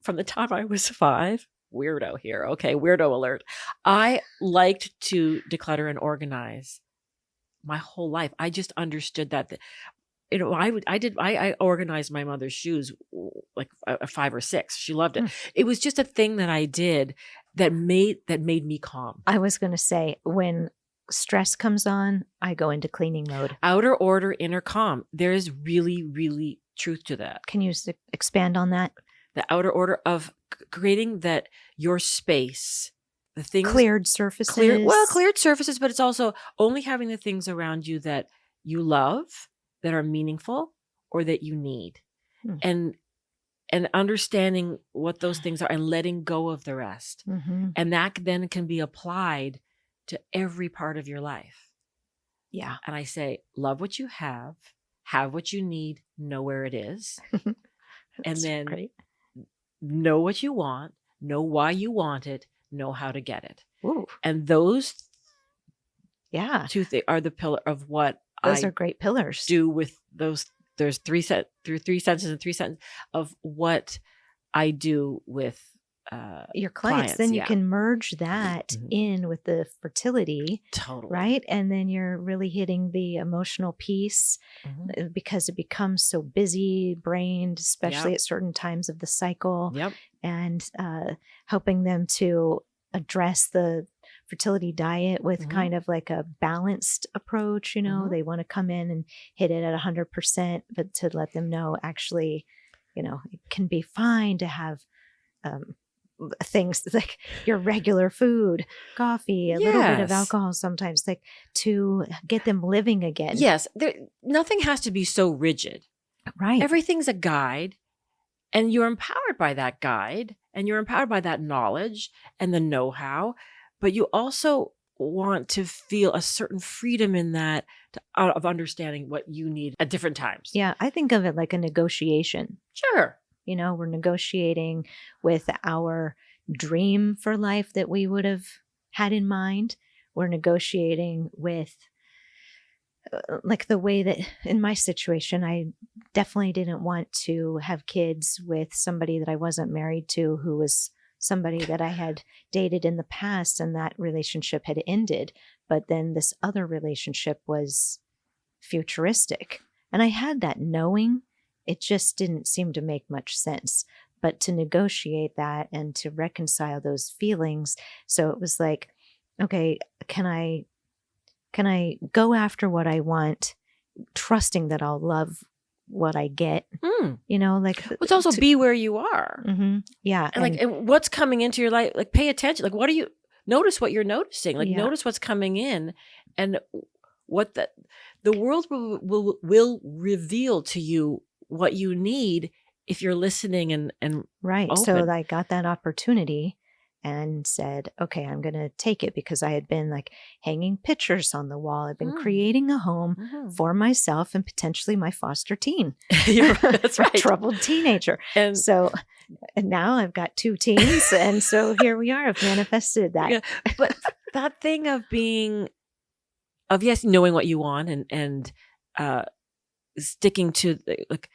from the time I was 5, weirdo here. Okay. Weirdo alert. I liked to declutter and organize my whole life. I just understood that, I organized my mother's shoes like 5 or 6. She loved it. It was just a thing that I did that made me calm. I was going to say, when stress comes on, I go into cleaning mode. Outer order, inner calm. There is really, really truth to that. Can you expand on that? The outer order of creating that your space, the things cleared surfaces. Cleared surfaces, but it's also only having the things around you that you love, that are meaningful, or that you need, and understanding what those things are and letting go of the rest, and that then can be applied to every part of your life. Yeah, and I say, love what you have what you need, know where it is, and then. Great. Know what you want, know why you want it, know how to get it. Ooh. And those two things are the pillar of what those are great pillars. Do with those. There's 3 sentences of what I do with your clients. Then you can merge that in with the fertility. Totally. Right. And then you're really hitting the emotional piece because it becomes so busy brained, especially at certain times of the cycle. Yep. And helping them to address the fertility diet with kind of like a balanced approach. They want to come in and hit it at 100%, but to let them know actually, it can be fine to have things like your regular food, coffee, a little bit of alcohol sometimes, like to get them living again. Yes. Nothing has to be so rigid. Right. Everything's a guide, and you're empowered by that guide, and you're empowered by that knowledge and the know-how, but you also want to feel a certain freedom in that of understanding what you need at different times. Yeah. I think of it like a negotiation. Sure. You know, we're negotiating with our dream for life that we would have had in mind. We're negotiating with like the way that in my situation, I definitely didn't want to have kids with somebody that I wasn't married to, who was somebody that I had dated in the past, and that relationship had ended. But then this other relationship was futuristic. And I had that knowing. It just didn't seem to make much sense. But to negotiate that and to reconcile those feelings. So it was like, okay, can I go after what I want, trusting that I'll love what I get? You know, like let's also be where you are. Mm-hmm. Yeah. And what's coming into your life, like pay attention. Like, notice what you're noticing, like notice what's coming in, and what the world will reveal to you what you need if you're listening and right. open. So I got that opportunity and said, okay, I'm going to take it, because I had been like hanging pictures on the wall. I've been creating a home for myself and potentially my foster teen. That's right. Troubled teenager. And now I've got 2 teens. And so here we are. I've manifested that. Yeah, but that thing of knowing what you want and sticking to like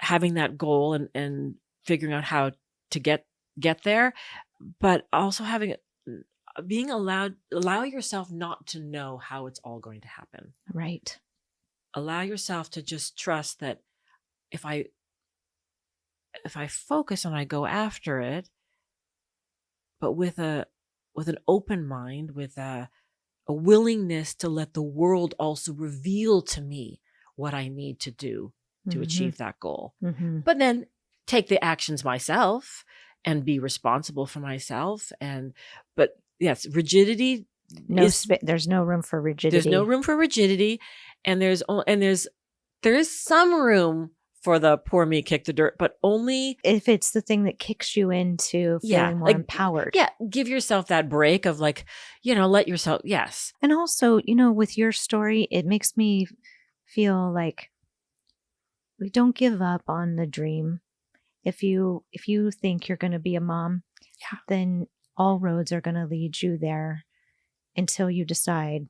having that goal and figuring out how to get there, but also allow yourself not to know how it's all going to happen. Right. Allow yourself to just trust that if I focus and I go after it, but with an open mind, with a willingness to let the world also reveal to me what I need to do to achieve that goal. But then take the actions myself and be responsible for myself. But yes, rigidity. There's no room for rigidity. There's no room for rigidity. And there is some room for the poor me kick the dirt, but only if it's the thing that kicks you into feeling more empowered. Yeah. Give yourself that break of like, let yourself. Yes. And also, with your story, it makes me feel like we don't give up on the dream. If you think you're going to be a mom, then all roads are going to lead you there until you decide,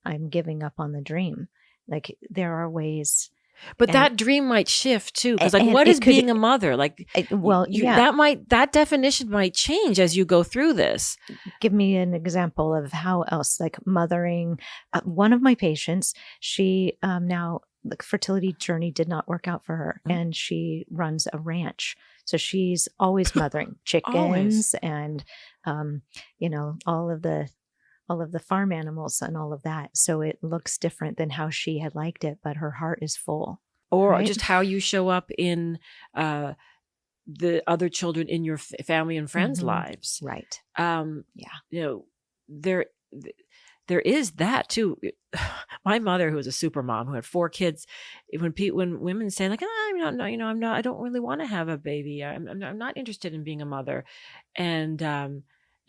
I'm giving up on the dream. Like there are ways. But that dream might shift too. Because like, what is being a mother? Like, that definition might change as you go through this. Give me an example of how else, like mothering. One of my patients, she now, the fertility journey did not work out for her, and she runs a ranch. So she's always mothering chickens and, all of the farm animals and all of that. So it looks different than how she had liked it, but her heart is full. Or just how you show up in the other children in your family and friends' lives. Right. There is that too. My mother, who was a super mom, who had 4 kids, when women say like, I don't really want to have a baby. I'm not interested in being a mother. And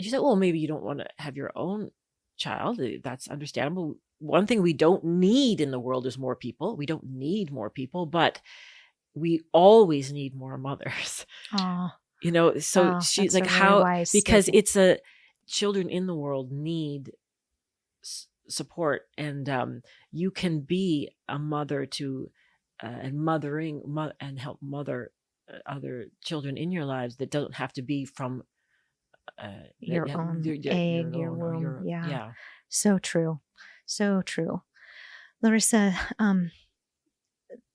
she said, well, maybe you don't want to have your own child. That's understandable. One thing we don't need in the world is more people. We don't need more people, but we always need more mothers. So she's like, how, because it's children in the world need support, and you can be a mother to and help mother other children in your lives that don't have to be from your own egg, your womb. Yeah. So true. Larissa,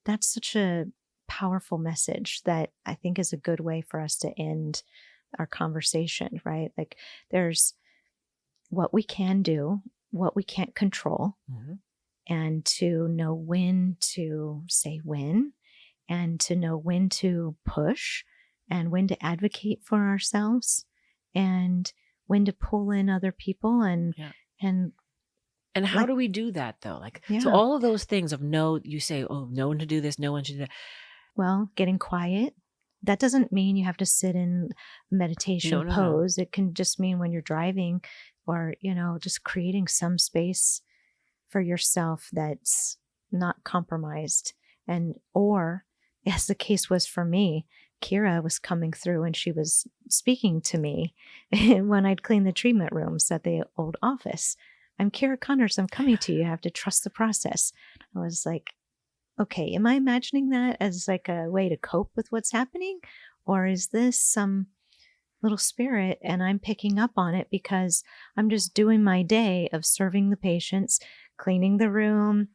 that's such a powerful message that I think is a good way for us to end our conversation, right? Like there's what we can do, what we can't control, and to know when to say when, and to know when to push and when to advocate for ourselves, and when to pull in other people and And how like, do we do that though? Like, yeah. so all of those things of no, you say, oh, no one to do this, no one should do that. Well, getting quiet. That doesn't mean you have to sit in meditation pose. It can just mean when you're driving or, just creating some space for yourself that's not compromised. Or as the case was for me, Kira was coming through and she was speaking to me when I'd clean the treatment rooms at the old office. I'm Kira Connors. I'm coming to you. You have to trust the process. I was like, okay, am I imagining that as like a way to cope with what's happening? Or is this some little spirit and I'm picking up on it because I'm just doing my day of serving the patients, cleaning the room,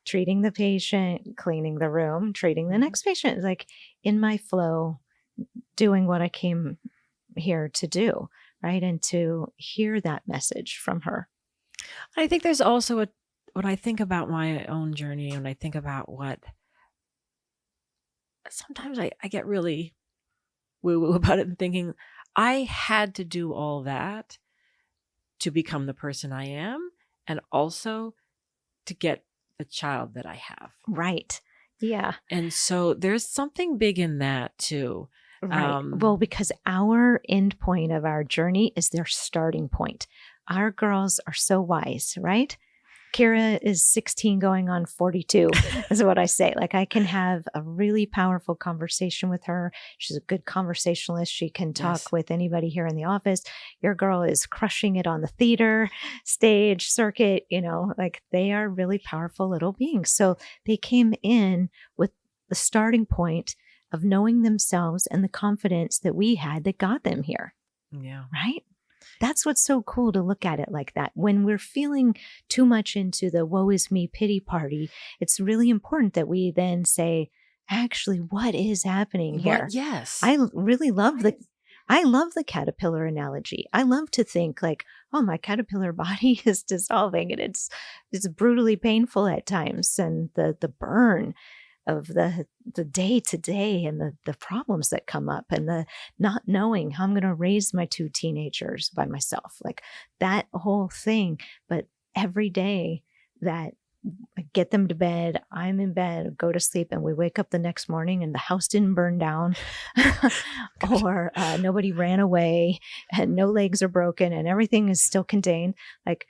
treating the patient, cleaning the room, treating the next patient, like in my flow, doing what I came here to do, right? And to hear that message from her. I think there's also when I think about my own journey and I think about sometimes I get really woo-woo about it and thinking I had to do all that to become the person I am and also to get the child that I have. Right. Yeah. And so there's something big in that too. Right. Well, because our end point of our journey is their starting point. Our girls are so wise, right? Kira is 16 going on 42 is what I say. Like I can have a really powerful conversation with her. She's a good conversationalist. She can talk with anybody here in the office. Your girl is crushing it on the theater stage circuit, like they are really powerful little beings. So they came in with the starting point of knowing themselves and the confidence that we had that got them here. Yeah. Right? That's what's so cool to look at it like that. When we're feeling too much into the woe is me pity party, it's really important that we then say, actually, what is happening here? Yes. I really love the caterpillar analogy. I love to think like, oh, my caterpillar body is dissolving and it's brutally painful at times. And the burn of the day to day and the problems that come up and the not knowing how I'm going to raise my 2 teenagers by myself, like that whole thing. But every day that I get them to bed, I'm in bed, go to sleep, and we wake up the next morning and the house didn't burn down or nobody ran away and no legs are broken and everything is still contained. Like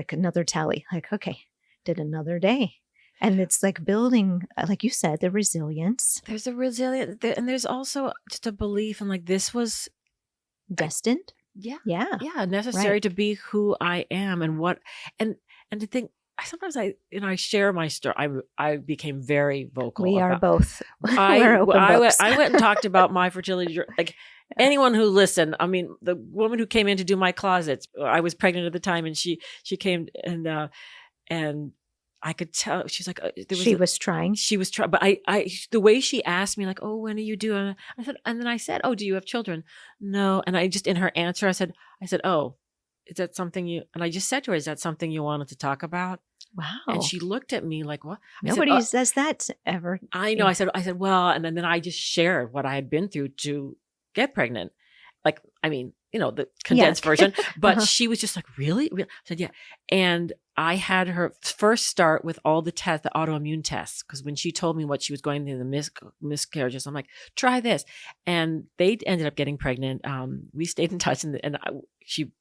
another tally, like, okay, did another day. And it's like building, like you said, the resilience. There's a resilience, and there's also just a belief in like this was destined. Yeah, necessary to be who I am, and to think. I share my story. I became very vocal. We are both. I went and talked about my fertility. Like anyone who listened. I mean, the woman who came in to do my closets. I was pregnant at the time, and she came and I could tell she's like she was trying, but I the way she asked me like, oh, when are you doing? I said, oh, do you have children? No. And I just, in her answer, I said, oh, is that something you, and I just said to her, is that something you wanted to talk about? Wow. And she looked at me like, what? Nobody says that ever. I know. I said, well, and then I just shared what I had been through to get pregnant. Like, I mean, the condensed version, but she was just like, really? I said, yeah. And I had her first start with all the tests, the autoimmune tests, because when she told me what she was going through, the miscarriages, I'm like, try this. And they ended up getting pregnant. We stayed in touch, and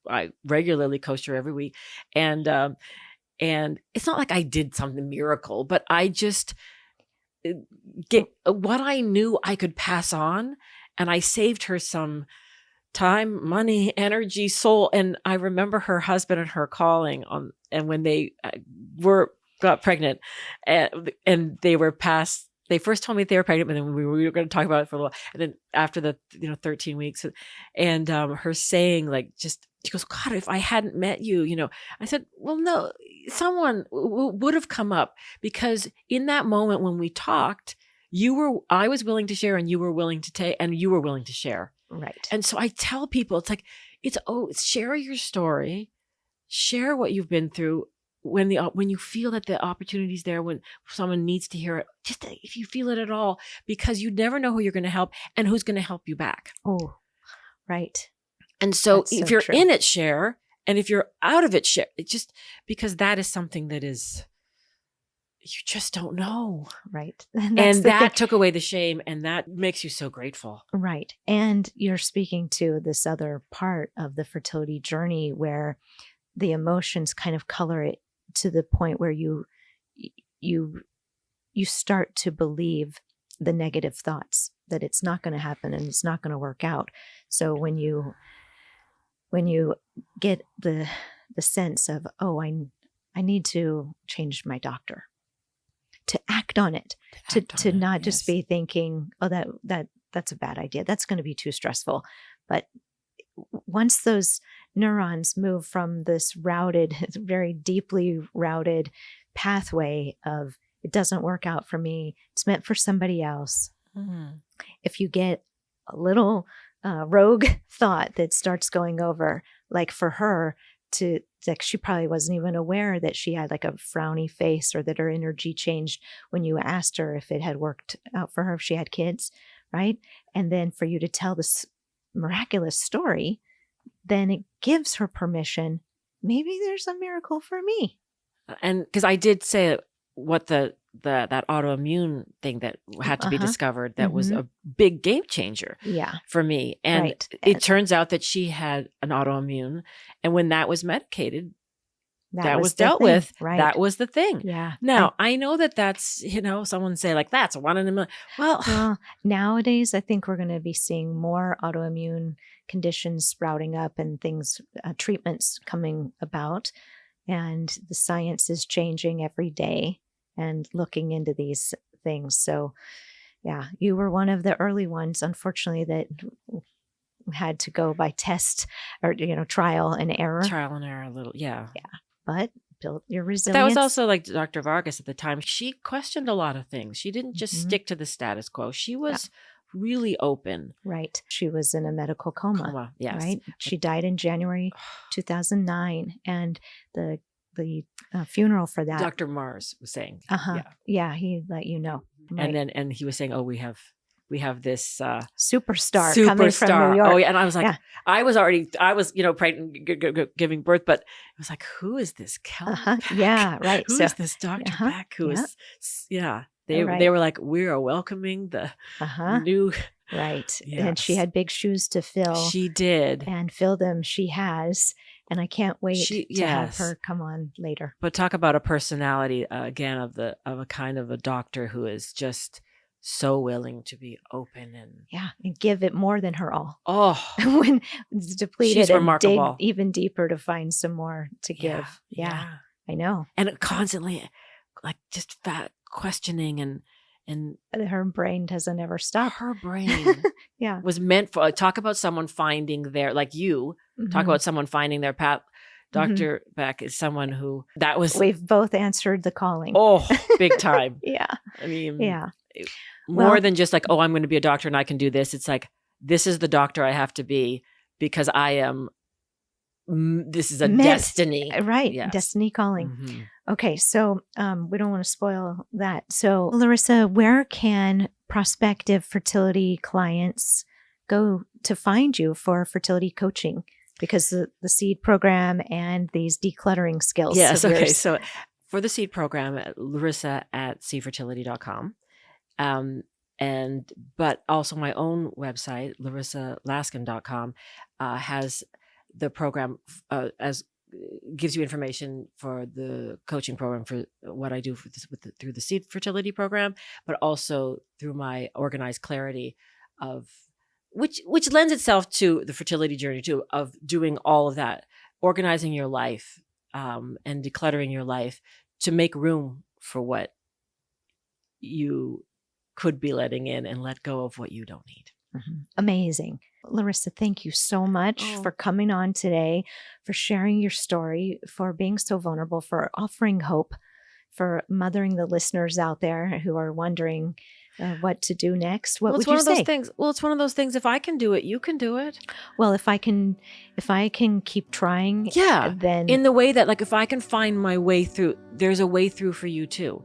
I regularly coached her every week. And it's not like I did something miracle, but I just get what I knew I could pass on. And I saved her some time, money, energy, soul. And I remember her husband and her calling on, and when they got pregnant and they were past, they first told me they were pregnant, but then we were going to talk about it for a little. And then after the 13 weeks and her saying like, just, she goes, God, if I hadn't met you, I said, well, no, someone would have come up, because in that moment when we talked, I was willing to share and you were willing to take, and you were willing to share. Right. And so I tell people, it's like, share your story, share what you've been through when you feel that the opportunity's there, when someone needs to hear it, just if you feel it at all, because you never know who you're going to help and who's going to help you back. Oh, right. And so That's if so you're true. in it, share. And if you're out of it, share. It just because that is something that is, you just don't know. Right. And that took away the shame, and that makes you so grateful. Right. And you're speaking to this other part of the fertility journey where the emotions kind of color it to the point where you start to believe the negative thoughts that it's not going to happen and it's not going to work out. So when you get the sense of, oh, I need to change my doctor, to act on it, to not just be thinking, oh, that's a bad idea. That's going to be too stressful. But once those neurons move from this routed, very deeply routed pathway of it doesn't work out for me, it's meant for somebody else. Mm-hmm. If you get a little rogue thought that starts going over, like for her, like she probably wasn't even aware that she had like a frowny face or that her energy changed when you asked her if it had worked out for her, if she had kids, right? And then for you to tell this miraculous story, then it gives her permission. Maybe there's a miracle for me. And because I did say what that autoimmune thing that had to be discovered, that was a big game changer for me. And it turns out that she had an autoimmune. And when that was medicated, that was dealt with. Right. That was the thing. Yeah. Now, I know that's, someone say like, that's 1 in a million. Well, nowadays, I think we're going to be seeing more autoimmune conditions sprouting up and things, treatments coming about. And the science is changing every day and looking into these things. So, yeah, you were one of the early ones, unfortunately, that had to go by test or, trial and error. Trial and error a little, yeah. Yeah, but built your resilience. But that was also like Dr. Vargyas at the time. She questioned a lot of things. She didn't just stick to the status quo. She was really open. Right. She was in a medical coma. Yes. Right. She died in January 2009. And the funeral for that. Dr. Mars was saying. Yeah, he let you know. Right. And he was saying, oh, we have this superstar coming from New York. Oh yeah. And I was like, I was pregnant, giving birth, but it was like, who is this Kelly Beck? Yeah, right. Who is this Dr. Beck? Who is, They were like, we are welcoming the new. Right. Yes. And she had big shoes to fill. She did. And fill them she has. And I can't wait to have her come on later. But talk about a personality, again, of a kind of a doctor who is just so willing to be open and give it more than her all. Oh, when it's depleted, she's remarkable. Dig even deeper to find some more to give. Yeah, I know. And constantly, like just questioning and her brain doesn't ever stop. Her brain, was meant for. Talk about someone finding their, like you. Talk about someone finding their path. Dr. Beck is someone who we've both answered the calling. Oh, big time. I mean, more than just like, oh, I'm going to be a doctor and I can do this. It's like, this is the doctor I have to be because I am. This is a destiny, right? Yes. Destiny calling. Okay, so we don't want to spoil that. So, Larissa, where can prospective fertility clients go to find you for fertility coaching? Because the SEED program and these decluttering skills. Yes. Okay. So for the SEED program, Larissa at seedfertility.com. But also my own website, larissalaskin.com, has the program gives you information for the coaching program for what I do through the SEED Fertility program, but also through my organized clarity of which lends itself to the fertility journey too, of doing all of that, organizing your life and decluttering your life to make room for what you could be letting in and let go of what you don't need. Amazing. Larissa, thank you so much for coming on today, for sharing your story, for being so vulnerable, for offering hope, for mothering the listeners out there who are wondering what to do next. What would you say? It's one of those things. If I can do it, you can do it. Well, if I can keep trying, then in the way that, like, if I can find my way through, there's a way through for you too.